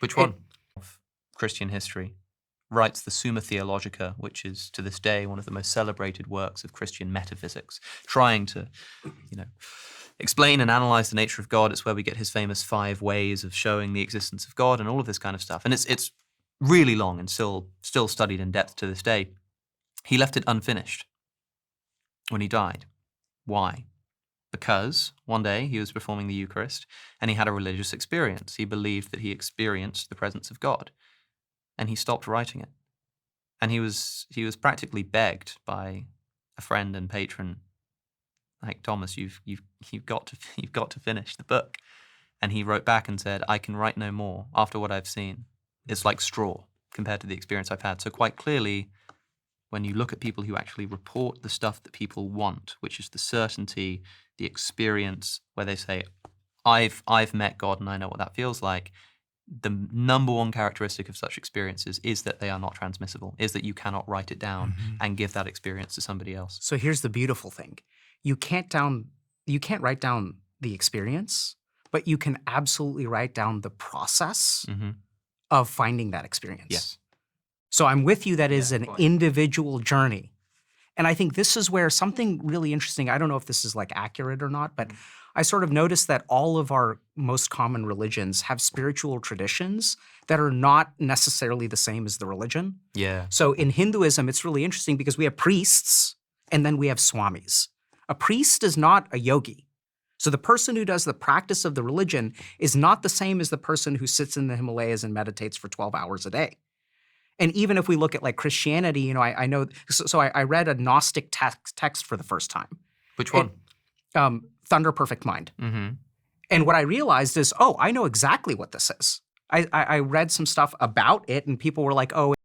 Which one? Of Christian history writes the Summa Theologica, which is to this day one of the most celebrated works of Christian metaphysics, trying to, explain and analyze the nature of God. It's where we get his famous 5 ways of showing the existence of God and all of this kind of stuff. And it's really long and still studied in depth to this day. He left it unfinished when he died. Why? Because one day he was performing the Eucharist and he had a religious experience. He believed that he experienced the presence of God, and he stopped writing it. And he was practically begged by a friend and patron, like, Thomas, you've got to finish the book. And he wrote back and said, I can write no more after what I've seen. It's like straw compared to the experience I've had. So quite clearly, when you look at people who actually report the stuff that people want, which is the certainty, the experience, where they say, I've met God and I know what that feels like, the number one characteristic of such experiences is that they are not transmissible, is that you cannot write it down and give that experience to somebody else. So here's the beautiful thing. You can't write down the experience, but you can absolutely write down the process of finding that experience. Yes. So I'm with you that is an individual journey. And I think this is where something really interesting, I don't know if this is like accurate or not, but I sort of noticed that all of our most common religions have spiritual traditions that are not necessarily the same as the religion. Yeah. So in Hinduism, it's really interesting because we have priests and then we have swamis. A priest is not a yogi. So the person who does the practice of the religion is not the same as the person who sits in the Himalayas and meditates for 12 hours a day. And even if we look at like Christianity, I know, so I read a Gnostic text for the first time. Which one? Thunder Perfect Mind. And what I realized is, I know exactly what this is. I read some stuff about it and people were like,